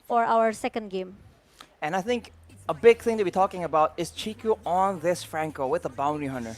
for our second game. And I think a big thing to be talking about is Chiku on this Franco with the Bounty Hunter.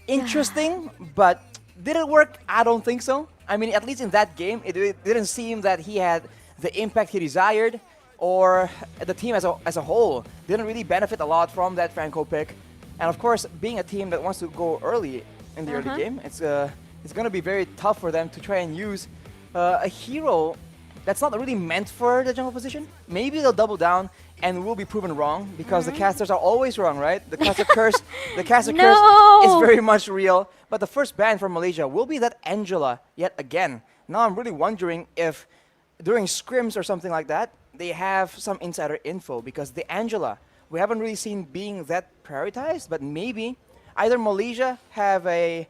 Yeah. Interesting, but did it work? I don't think so. I mean, at least in that game, it didn't seem that he had the impact he desired, or the team as a whole didn't really benefit a lot from that Franco pick. And of course, being a team that wants to go early in the early game, it's going to be very tough for them to try and use a hero that's not really meant for the jungle position. Maybe they'll double down and will be proven wrong because the casters are always wrong, right? The caster curse, the caster curse is No! very much real. But the first ban from Malaysia will be that Angela yet again. Now I'm really wondering if during scrims or something like that, they have some insider info because the Angela, we haven't really seen being that prioritized, but maybe either Malaysia have a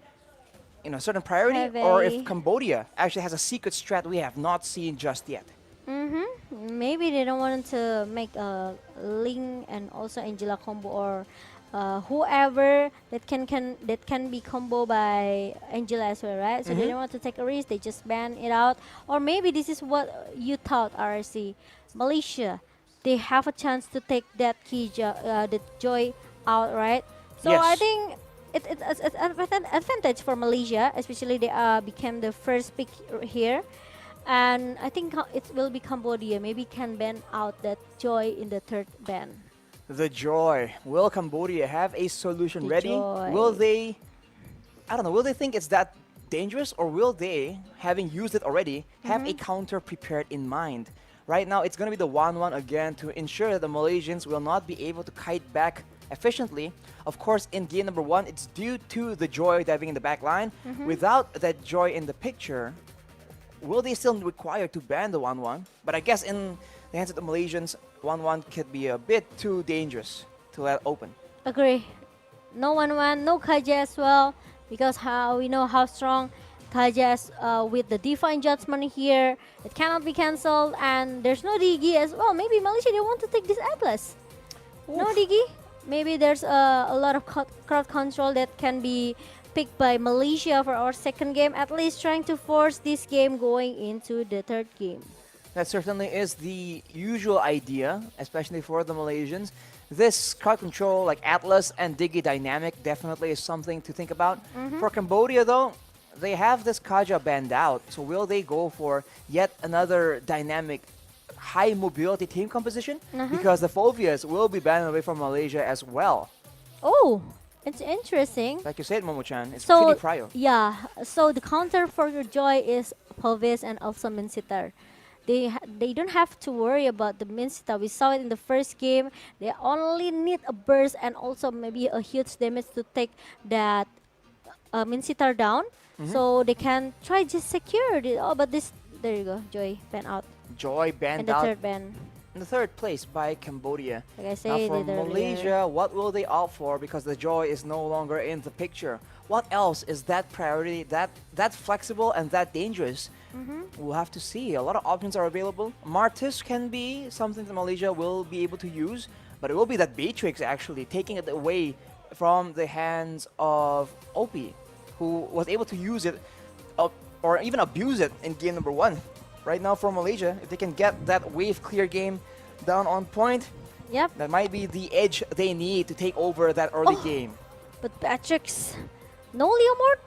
certain priority, Have or if a Cambodia actually has a secret strat we have not seen just yet. Maybe they don't want to make a Ling and also Angela combo, or whoever that can be combo by Angela as well, right? So they don't want to take a risk. They just ban it out. Or maybe this is what you thought, RC. Malaysia, they have a chance to take that the joy out, right? So I Yes. think it's an advantage for Malaysia, especially they became the first pick here. And I think it will be Cambodia. Maybe can ban out that joy in the third ban. The joy. Will Cambodia have a solution The ready? Will joy. they, I don't know, will they think it's that dangerous, or will they, having used it already, have a counter prepared in mind? Right now, it's going to be the 1-1 again to ensure that the Malaysians will not be able to kite back efficiently. Of course, in game number 1, it's due to the joy diving in the back line. Without that joy in the picture, will they still require to ban the 1-1? But I guess in the hands of the Malaysians, 1-1 could be a bit too dangerous to let open. Agree. No 1-1, no Kaja as well, because how we know how strong Kaja is with the divine judgment here. It cannot be cancelled, and there's no Digi as well. Maybe Malaysia they want to take this Atlas. No Oof. Digi. Maybe there's a lot of crowd control that can be picked by Malaysia for our second game. At least trying to force this game going into the third game. That certainly is the usual idea, especially for the Malaysians. This crowd control, like Atlas and Digi dynamic, definitely is something to think about. For Cambodia, though, they have this Kaja banned out. So will they go for yet another dynamic, high mobility team composition? Because the Phobias will be banned away from Malaysia as well. Oh, it's interesting. Like you said, Momo-chan, it's So pretty prio. yeah, so the counter for your joy is Pelvis and also Minsitar. They don't have to worry about the Minsitar. We saw it in the first game. They only need a burst and also maybe a huge damage to take that Minsitar down. So they can try just secure it. Oh, but this there you go, Joy ban out Joy and banned the out third ban. in the third place by Cambodia. Like I Now said for it earlier. Malaysia, what will they opt for because the joy is no longer in the picture? What else is that priority, that flexible and that dangerous? We'll have to see. A lot of options are available. Martis can be something that Malaysia will be able to use, but it will be that Beatrix actually taking it away from the hands of OP, who was able to use it or even abuse it in game number 1. Right now for Malaysia, if they can get that wave clear game down on point, Yep. that might be the edge they need to take over that early Oh. game. But Beatrix, no Leomord?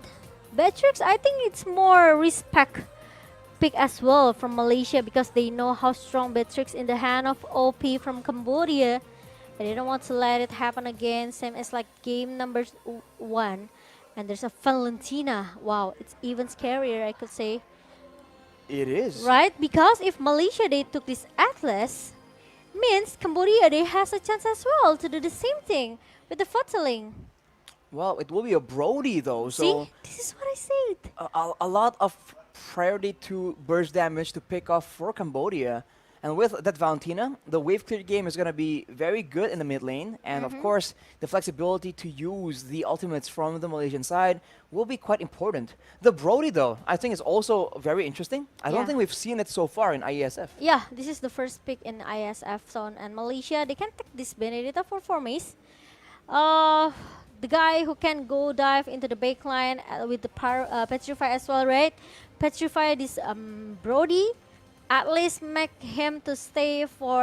Beatrix, I think it's more respect pick as well from Malaysia because they know how strong Beatrix in the hand of OP from Cambodia. And they don't want to let it happen again, same as like game number 1. And there's a Valentina. Wow, it's even scarier, I could say. It is. Right? Because if Malaysia they took this Atlas, means Cambodia they has a chance as well to do the same thing with the Footling. Well, it will be a Brody though, See, so this is what I said. a lot of priority to burst damage to pick off for Cambodia. And with that Valentina, the wave clear game is going to be very good in the mid lane. And of course, the flexibility to use the ultimates from the Malaysian side will be quite important. The Brody, though, I think is also very interesting. I don't Yeah. think we've seen it so far in IESF. Yeah, this is the first pick in ISF zone, and Malaysia they can take this Benedetta for 4 mace. The guy who can go dive into the backline with the Petrify as well, right? Petrify this Brody at least make him to stay for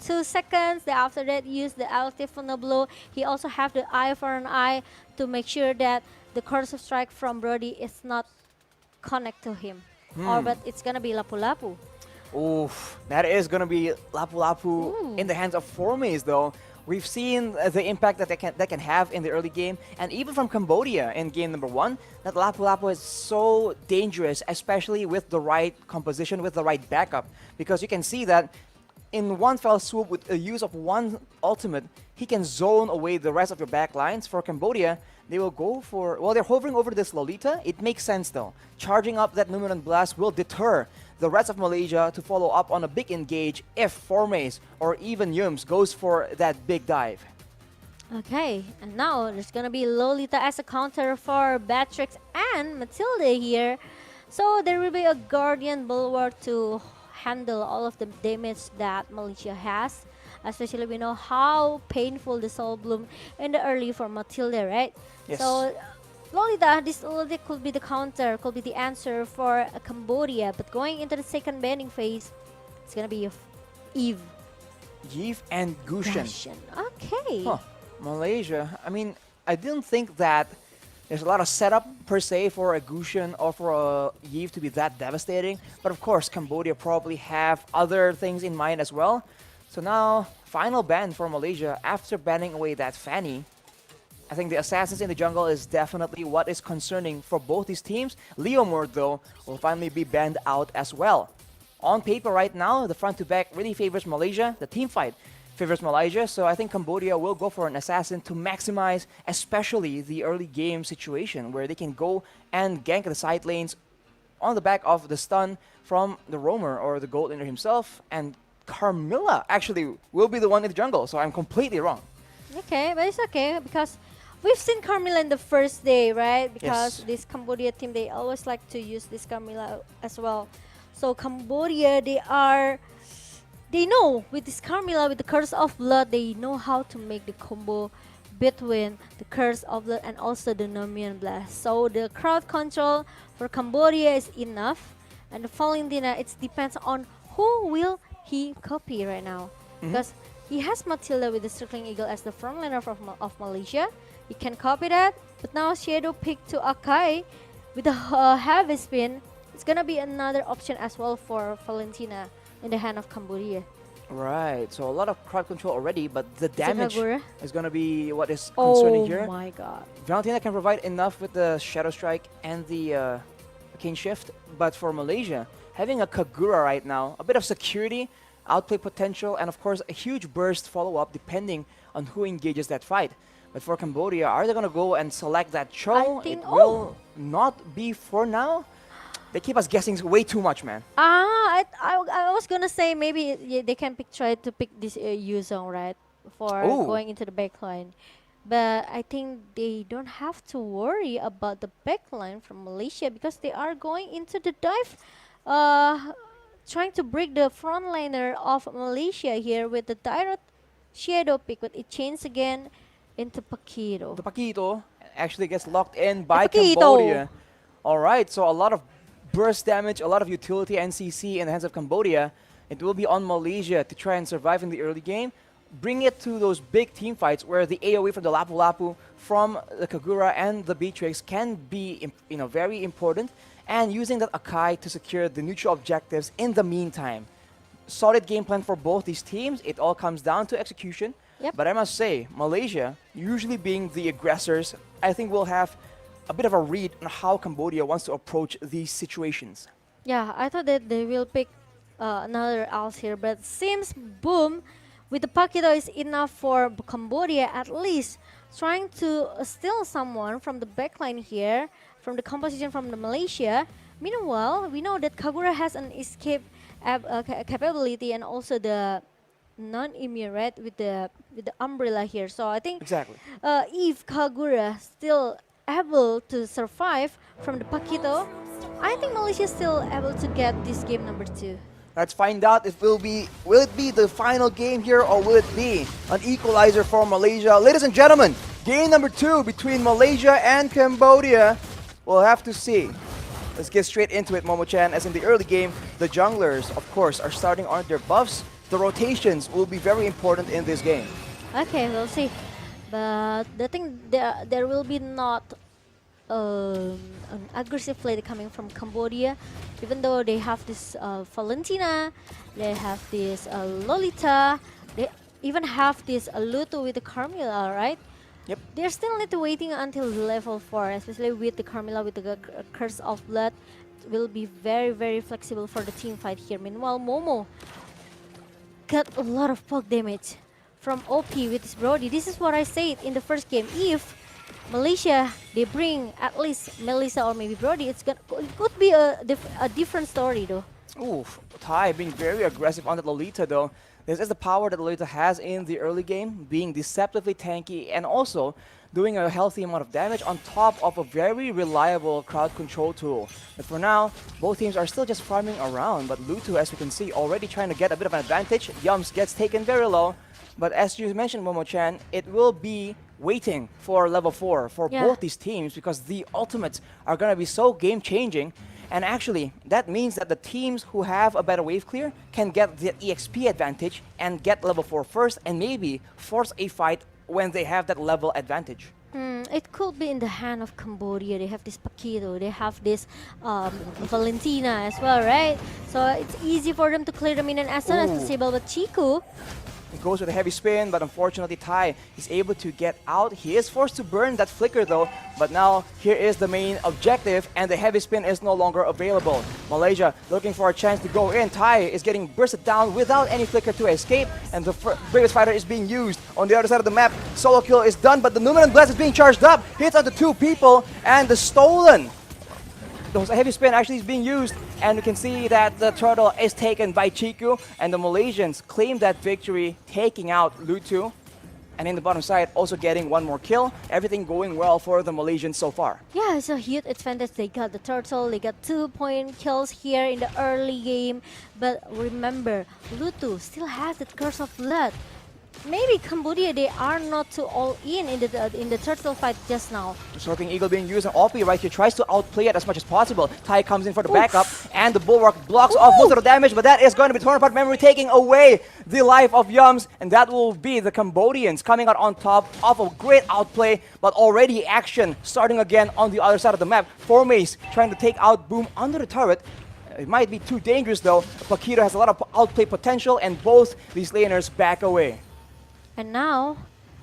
2 seconds. Then after that, use the active funnel blow. He also have the eye for an eye to make sure that the cursive strike from Brody is not connect to him. Or but it's gonna be lapu-lapu. Oof, that is gonna be lapu-lapu in the hands of Formes though. We've seen the impact that they can have in the early game, and even from Cambodia in game number 1, that lapu-lapu is so dangerous, especially with the right composition, with the right backup, because you can see that in one fell swoop with the use of one ultimate, he can zone away the rest of your back lines. For Cambodia, they will go for, well, they're hovering over this Lolita. It makes sense though. Charging up that Numeron Blast will deter the rest of Malaysia to follow up on a big engage if Formes or even Yums goes for that big dive. Okay, and now there's gonna be Lolita as a counter for Batrix and Matilda here. So there will be a Guardian Bulwark to handle all of the damage that Malaysia has. Especially we know how painful the Soul Bloom in the early for Matilda, right? Yes. So Lolita, this Lolita could be the counter, could be the answer for Cambodia. But going into the second banning phase, it's gonna be Eve. Eve and Gushen. Okay. Huh. Malaysia, I mean, I didn't think that there's a lot of setup per se for a Gushen or for a Eve to be that devastating. But of course, Cambodia probably have other things in mind as well. So now, final ban for Malaysia after banning away that Fanny. I think the Assassins in the jungle is definitely what is concerning for both these teams. Leomord, though, will finally be banned out as well. On paper right now, the front to back really favors Malaysia. The team fight favors Malaysia, so I think Cambodia will go for an Assassin to maximize especially the early game situation where they can go and gank the side lanes on the back of the stun from the roamer or the gold laner himself, and Carmilla actually will be the one in the jungle, so I'm completely wrong. Okay, but it's okay because we've seen Carmilla in the first day, right? Because Yes. this Cambodia team, they always like to use this Carmilla as well. So Cambodia, they know with this Carmilla, with the Curse of Blood, they know how to make the combo between the Curse of Blood and also the Numeron Blast. So the crowd control for Cambodia is enough, and the Valentina, it depends on who will he copy right now, because he has Matilda with the Circling Eagle as the frontliner of Malaysia. He can copy that, but now Shadow picked to Akai with the heavy spin. It's gonna be another option as well for Valentina in the hand of Cambodia. Right, so a lot of crowd control already, but the damage Kagura. is going to be what is concerning Oh here. my god. Valentina can provide enough with the Shadow Strike and the Cane Shift, but for Malaysia, having a Kagura right now, a bit of security, outplay potential, and of course a huge burst follow-up depending on who engages that fight. But for Cambodia, are they going to go and select that Cho? I think- It will not be for now. They keep us guessing way too much, man. I was gonna say maybe they can try to pick this Yuzong, right, for Ooh. going into the backline. But I think they don't have to worry about the backline from Malaysia because they are going into the dive, trying to break the frontliner of Malaysia here with the direct Shadow pick, but it changed again into Paquito. The Paquito actually gets locked in by Paquito. Cambodia. All right, so a lot of burst damage, a lot of utility NCC in the hands of Cambodia. It will be on Malaysia to try and survive in the early game. Bring it to those big team fights where the AoE from the Lapu-Lapu, from the Kagura and the Beatrix can be very important, and using that Akai to secure the neutral objectives in the meantime. Solid game plan for both these teams. It all comes down to execution. Yep. But I must say, Malaysia, usually being the aggressors, I think will have a bit of a read on how Cambodia wants to approach these situations. Yeah, I thought that they will pick another else here, but seems Boom with the Paquito is enough for Cambodia at least, trying to steal someone from the backline here, from the composition from the Malaysia. Meanwhile, we know that Kagura has an escape capability and also the non-immune, right, with the umbrella here. So I think Exactly. if Kagura still able to survive from the Paquito, I think Malaysia is still able to get this game number 2. Let's find out if will it be the final game here, or will it be an equalizer for Malaysia? Ladies and gentlemen, game number 2 between Malaysia and Cambodia. We'll have to see. Let's get straight into it, Momo-chan. As in the early game, the junglers, of course, are starting on their buffs. The rotations will be very important in this game. Okay, we'll see. But the thing, there will be not an aggressive play coming from Cambodia, even though they have this Valentina, they have this Lolita, they even have this Luto with the Carmilla, right? Yep. They're still need to waiting until level 4, especially with the Carmilla with the Curse of Blood. Will be very flexible for the team fight here. Meanwhile, Momo got a lot of poke damage from OP with his Brody. This is what I said in the first game. If Malaysia, they bring at least Melissa or maybe Brody, it could be a different story though. Ooh, Thai being very aggressive on the Lolita though. This is the power that Lolita has in the early game, being deceptively tanky and also doing a healthy amount of damage on top of a very reliable crowd control tool. But for now, both teams are still just farming around, but Lutu, as we can see, already trying to get a bit of an advantage. Yums gets taken very low, but as you mentioned, Momo-chan, it will be waiting for level 4 for both these teams because the ultimates are going to be so game-changing. And actually, that means that the teams who have a better wave clear can get the EXP advantage and get level 4 first and maybe force a fight when they have that level advantage. It could be in the hand of Cambodia. They have this Paquito, they have this Valentina as well, right? So it's easy for them to clear the minion as soon as possible. But Chiku, it goes with a heavy spin, but unfortunately Thai is able to get out. He is forced to burn that flicker though, but now here is the main objective and the heavy spin is no longer available. Malaysia looking for a chance to go in. Thai is getting bursted down without any flicker to escape, and the bravest fighter is being used. On the other side of the map, solo kill is done, but the Numinous Blast is being charged up. Hits onto 2 people, and the stolen. The heavy spin actually is being used, and we can see that the turtle is taken by Chiku, and the Malaysians claim that victory, taking out Lutu. And in the bottom side, also getting 1 more kill. Everything going well for the Malaysians so far. yeah, it's a huge advantage. They got the turtle, they got 2-point kills here in the early game. But remember, Lutu still has that Curse of Blood. Maybe Cambodia, they are not too all in the turtle fight just now. Soaking Eagle being used, and Opie right here tries to outplay it as much as possible. Tai comes in for the backup, and the Bulwark blocks off most of the damage, but that is going to be torn apart memory, taking away the life of Yums, and that will be the Cambodians coming out on top of a great outplay, but already action starting again on the other side of the map. Formace trying to take out Boom under the turret. It might be too dangerous though. Paquito has a lot of outplay potential, and both these laners back away. And now,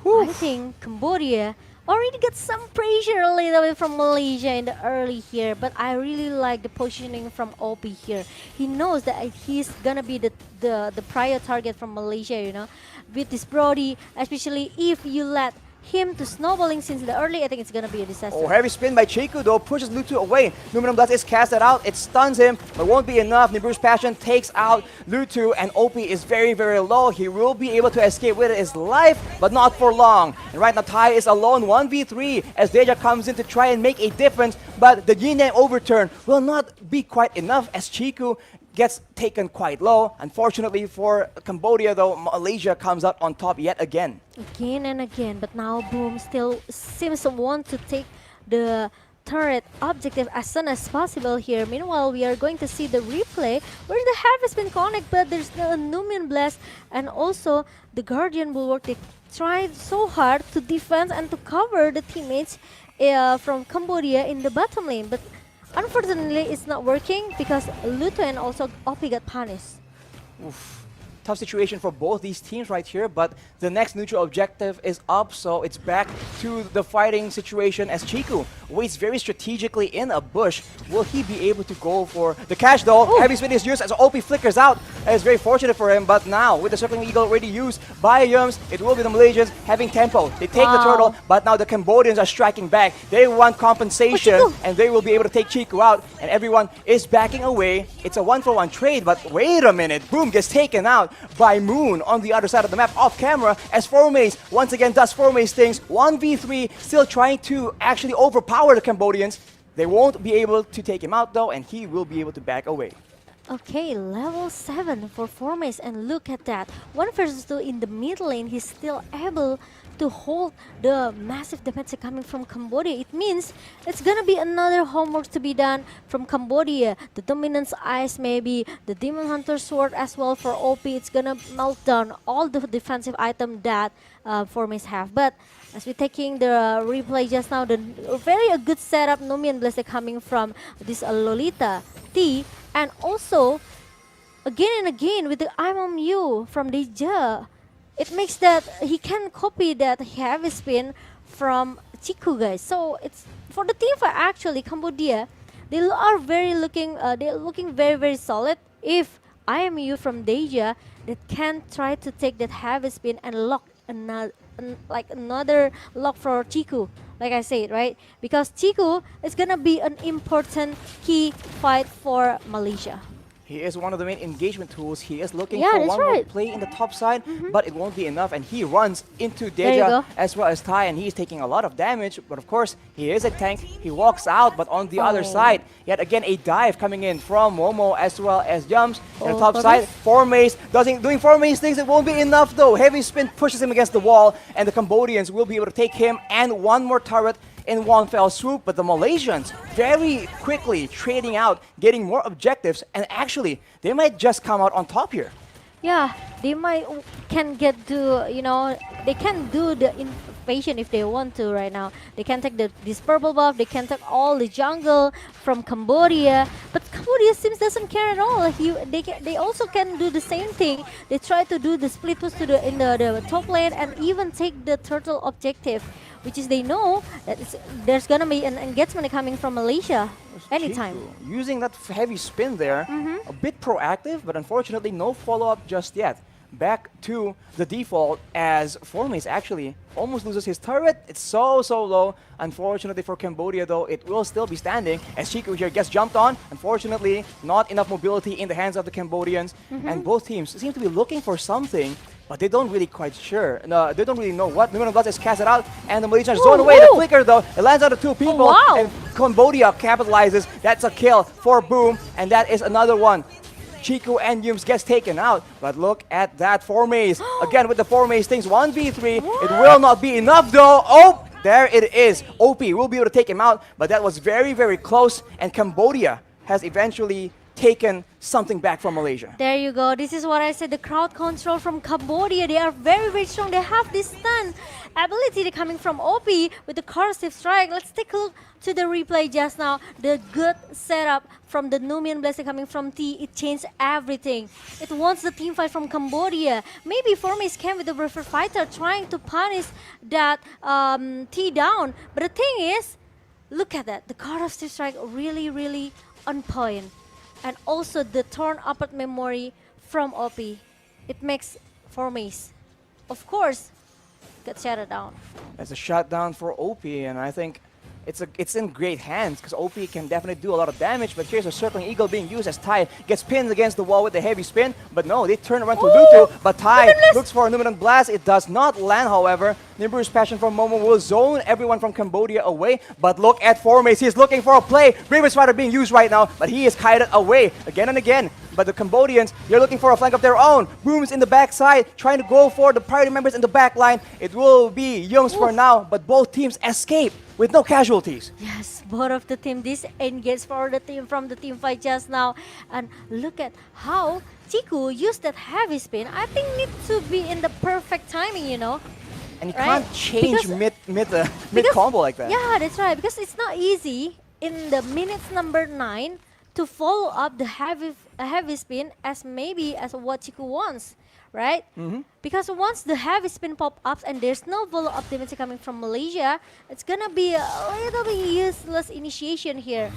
I think Cambodia already got some pressure a little bit from Malaysia in the early here, but I really like the positioning from OP here. He knows that he's gonna be the prior target from Malaysia, you know, with this Brody, especially if you let him to snowballing since the early. I think it's gonna be a disaster. Oh, heavy spin by Chiku though, pushes Lutu away. Numinous Blast is casted out, it stuns him, but won't be enough. Nibiru's Passion takes out Lutu, and OP is very low. He will be able to escape with his life, but not for long. And right now Tai is alone, 1v3, as Deja comes in to try and make a difference, but the Yin Yang overturn will not be quite enough as Chiku gets taken quite low. Unfortunately for Cambodia though, Malaysia comes out on top yet again. Again and again, but now Boom still seems to want to take the turret objective as soon as possible here. Meanwhile, we are going to see the replay where the half has been connected, but there's the Numian Blast and also the Guardian Bulwark. They tried so hard to defend and to cover the teammates from Cambodia in the bottom lane, but unfortunately, it's not working because Luto and also OP got punished. Oof. Tough situation for both these teams right here, but the next neutral objective is up, so it's back to the fighting situation as Chiku waits very strategically in a bush. Will he be able to go for the catch though? Ooh. Heavy spin is used as OP flickers out. It's very fortunate for him, but now with the Circling Eagle already used by Yums, it will be the Malaysians having tempo. They take the turtle, but now the Cambodians are striking back. They want compensation, and they will be able to take Chiku out, and everyone is backing away. It's a 1-for-1 trade, but wait a minute. Boom gets taken out by Moon on the other side of the map off camera as Formace once again does Formace things. 1v3, still trying to actually overpower the Cambodians. They won't be able to take him out though, and he will be able to back away. Okay, level 7 for Formes, and look at that. 1 versus 2 in the mid lane, he's still able to hold the massive damage coming from Cambodia. It means it's gonna be another homework to be done from Cambodia. The Dominance Ice maybe, the Demon Hunter Sword as well for OP. It's gonna melt down all the defensive item that Formes have. But as we're taking the replay just now, the very a good setup, Numian Blessed coming from this Lolita T, and also again and again with the I'm on you from Deja. It makes that he can copy that heavy spin from Chiku, guys. So it's for the team fight actually Cambodia. They are they're looking very solid. If I am you from Deja, that can try to take that heavy spin and lock another like another lock for Chiku. Like I said, right? Because Chiku is gonna be an important key fight for Malaysia. He is one of the main engagement tools. He is looking Yeah, for that's one more right. play in the top side, but it won't be enough. And he runs into There you Deja go. as well as Tai, and he's taking a lot of damage. But of course, he is a tank. He walks out, but on the other Oh. side, yet again a dive coming in from Momo as well as Jumps. And the Oh, top side, Formes doing Formes things. It won't be enough though. Heavy spin pushes him against the wall, and the Cambodians will be able to take him and one more turret in one fell swoop. But the Malaysians very quickly trading out, getting more objectives, and actually they might just come out on top here. Yeah, they can get to, they can do the invasion if they want to right now. They can take this purple buff, they can take all the jungle from Cambodia, but Cambodia seems doesn't care at all. They also can do the same thing. They try to do the split push to the top lane and even take the turtle objective, which is they know that there's gonna be an engagement coming from Malaysia anytime. Chiku using that heavy spin there, a bit proactive, but unfortunately no follow-up just yet. Back to the default as Formes actually almost loses his turret. It's so low. Unfortunately for Cambodia though, it will still be standing as Chiku here gets jumped on. Unfortunately, not enough mobility in the hands of the Cambodians. And both teams seem to be looking for something, but they don't really quite sure. No, they don't really know what. Numen of Bloods is cast it out, and the Malaysians zone away. The flicker though, it lands on the two people, wow. and Cambodia capitalizes. That's a kill for Boom, and that is another one. Chiku and Yums gets taken out, but look at that Formes. Again with the Formes things, 1v3. It will not be enough though. Oh, there it is. OP will be able to take him out, but that was very close, and Cambodia has eventually taken something back from Malaysia. There you go. This is what I said. The crowd control from Cambodia. They are very strong. They have this stun ability coming from OP with the corrosive strike. Let's take a look to the replay just now. The good setup from the Numian Blessing coming from T. It changed everything. It wants the team fight from Cambodia. Maybe Formes came with the preferred fighter trying to punish that T down. But the thing is, look at that. The corrosive strike really on point. And also the turn upward memory from OP. It makes Formes, of course, get shut down. That's a shutdown for OP, and I think it's in great hands because OP can definitely do a lot of damage. But here's a circling eagle being used as Tai gets pinned against the wall with the heavy spin. But no, they turn around to Lutu. But Tai looks for a Numenant Blast. It does not land, however. Nimbu's passion from Momo will zone everyone from Cambodia away. But look at Formes. He's looking for a play. Raven Spider being used right now, but he is kited away again and again. But the Cambodians, they're looking for a flank of their own. Boom's in the backside, trying to go for the priority members in the back line. It will be Yums for now, but both teams escape with no casualties. Yes, both of the team disengaged for the team from the team fight just now. And look at how Chiku used that heavy spin. I think needs to be in the perfect timing, And you Right? can't change Because- mid combo like that. Yeah, that's right. Because it's not easy in the minutes number 9 to follow up the heavy spin as what Chiku wants, right? Because once the heavy spin pop ups and there's no follow up damage coming from Malaysia, it's gonna be a little bit useless initiation here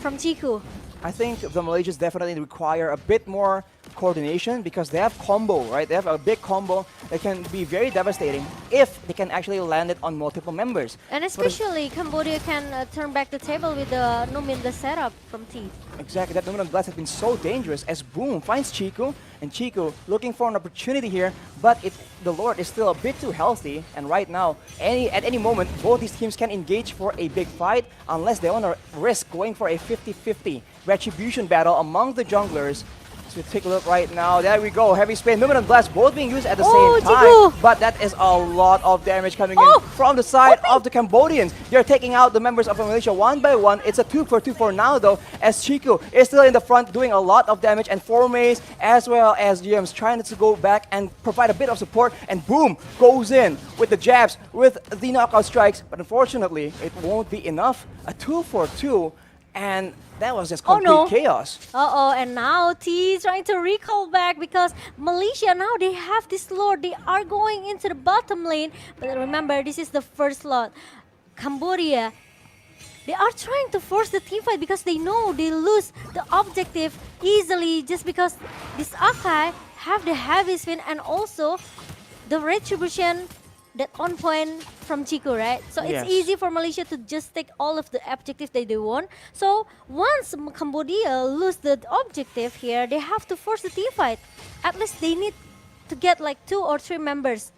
from Chiku. I think the Malaysians definitely require a bit more coordination because they have combo, right? They have a big combo that can be very devastating if they can actually land it on multiple members. And especially Cambodia can turn back the table with the Numin setup from T. Exactly, that Numen Blast has been so dangerous as Boom finds Chico, and Chico looking for an opportunity here, but the Lord is still a bit too healthy, and right now, at any moment, both these teams can engage for a big fight unless they want to risk going for a 50-50 retribution battle among the junglers. So take a look right now. There we go. Heavy spin. Numen Blast both being used at the same time. Chico. But that is a lot of damage coming in from the side of the Cambodians. They're taking out the members of Malaysia one by one. It's a 2-for-2 for now though, as Chico is still in the front doing a lot of damage, and Formays as well as GMs trying to go back and provide a bit of support, and Boom goes in with the jabs, with the knockout strikes, but unfortunately it won't be enough. A 2-for-2, and that was just complete chaos. And now T is trying to recall back because Malaysia now they have this Lord. They are going into the bottom lane. But remember, this is the first lot. Cambodia, they are trying to force the team fight because they know they lose the objective easily just because this Akai have the heavy spin and also the retribution that on point from Chico, right? So it's easy for Malaysia to just take all of the objectives that they want. So once Cambodia lose the objective here, they have to force the team fight. At least they need to get like 2 or 3 members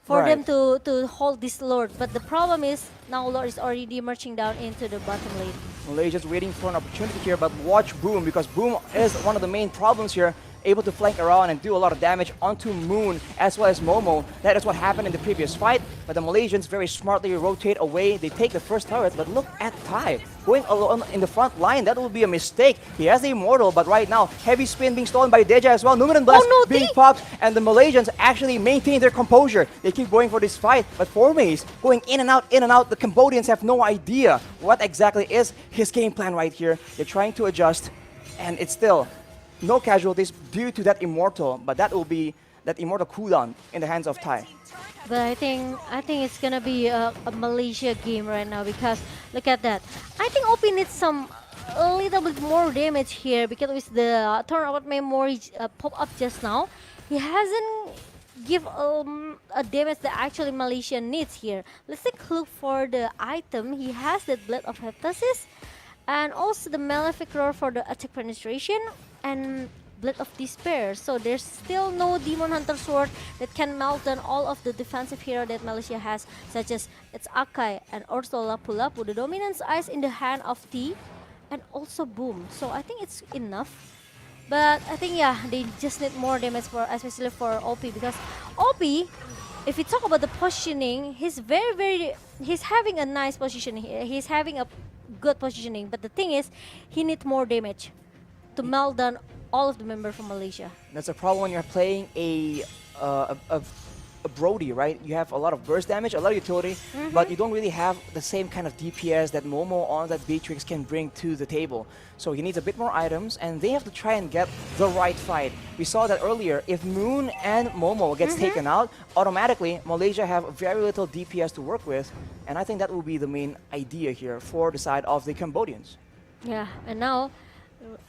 for them to hold this Lord. But the problem is now Lord is already marching down into the bottom lane. Malaysia's waiting for an opportunity here, but watch Boom, because Boom is one of the main problems here, able to flank around and do a lot of damage onto Moon as well as Momo. That is what happened in the previous fight, but the Malaysians very smartly rotate away. They take the first turret, but look at Tai going alone in the front line. That will be a mistake. He has the Immortal, but right now, heavy spin being stolen by Deja as well. Numen Blast being popped, and the Malaysians actually maintain their composure. They keep going for this fight, but Formays going in and out, in and out. The Cambodians have no idea what exactly is his game plan right here. They're trying to adjust, and it's still no casualties due to that Immortal, but that will be that Immortal cooldown in the hands of Tai. But I think it's gonna be a Malaysia game right now because look at that. I think OP needs a little bit more damage here because with the turnaround memory pop up just now, he hasn't give a damage that actually Malaysia needs here. Let's take a look for the item. He has that Blade of Heptasis and also the Malefic Roar for the attack penetration and Blade of Despair. So there's still no Demon Hunter Sword that can melt down all of the defensive hero that Malaysia has, such as its Akai and also Lapu Lapu. The Dominance Eyes in the hand of T and also Boom. So I think it's enough. But I think they just need more damage for, especially for OP, because OP, if we talk about the positioning, he's he's having a nice position here. He's having a good positioning, but the thing is, he needs more damage to melt down all of the members from Malaysia. That's a problem when you're playing a Brody, right? You have a lot of burst damage, a lot of utility, but you don't really have the same kind of DPS that Momo or that Beatrix can bring to the table. So he needs a bit more items, and they have to try and get the right fight. We saw that earlier. If Moon and Momo gets taken out, automatically Malaysia have very little DPS to work with, and I think that will be the main idea here for the side of the Cambodians. Yeah, and now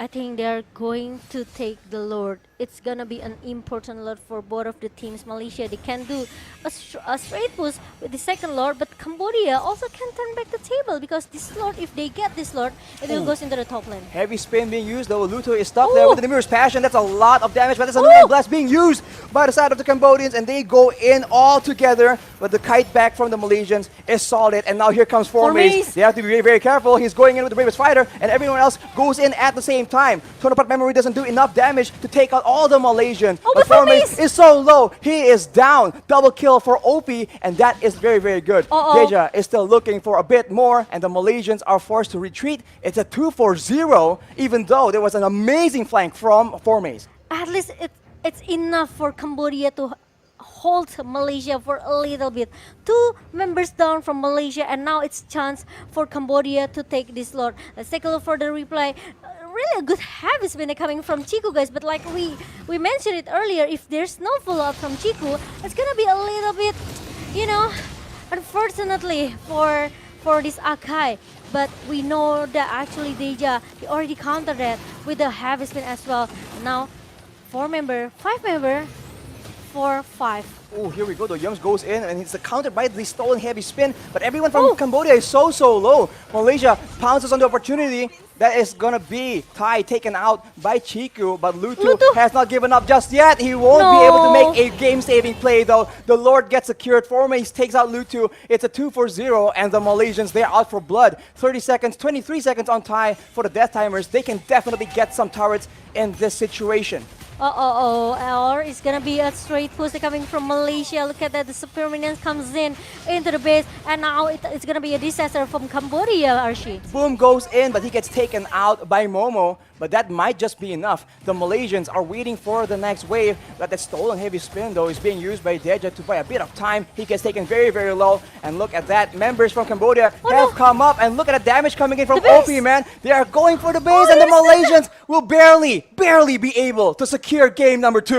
I think they're going to take the Lord. It's gonna be an important Lord for both of the teams. Malaysia, they can do a straight push with the second Lord, but Cambodia also can turn back the table because this Lord, if they get this Lord, it will goes into the top lane. Heavy spin being used, though. Luto is stuck there with the Mirror's Passion. That's a lot of damage, but there's a Numen Blast being used by the side of the Cambodians, and they go in all together. But the kite back from the Malaysians is solid, and now here comes Formays. They have to be very, very careful. He's going in with the Bravest Fighter, and everyone else goes in at the same time. Tonopart Memory doesn't do enough damage to take out all the Malaysians. But Formays is so low. He is down. Double kill for OP, and that is very, very good. Deja is still looking for a bit more, and the Malaysians are forced to retreat. It's a 2-4-0, even though there was an amazing flank from Formays. At least it's enough for Cambodia to hold Malaysia for a little bit. 2 members down from Malaysia, and now it's chance for Cambodia to take this Lord. Let's take a look for the replay. Really a good heavy spin coming from Chico, guys, but like we mentioned it earlier, if there's no follow-up from Chico, it's gonna be a little bit, you know, unfortunately for this Akai. But we know that actually Deja, he already countered that with the heavy spin as well. Now 4 member, 5 member, 4, 5. Oh, here we go. The Yums goes in, and it's countered by the stolen heavy spin. But everyone from Cambodia is so low. Malaysia pounces on the opportunity. That is gonna be Thai taken out by Chiku, but Lutu has not given up just yet. He won't be able to make a game-saving play though. The Lord gets secured. Formace takes out Lutu. It's a 2-4-0, and the Malaysians, they're out for blood. 30 seconds, 23 seconds on Thai for the Death Timers. They can definitely get some turrets in this situation. Or it's gonna be a straight push coming from Malaysia. Look at that, the Super Minions comes in into the base, and now it's gonna be a disaster from Cambodia, Archie. Boom goes in, but he gets taken out by Momo. But that might just be enough. The Malaysians are waiting for the next wave. But that stolen heavy spin, though, is being used by Deja to buy a bit of time. He gets taken very low. And look at that. Members from Cambodia have come up. And look at the damage coming in from OP, man. They are going for the base. And the Malaysians will barely be able to secure game number 2.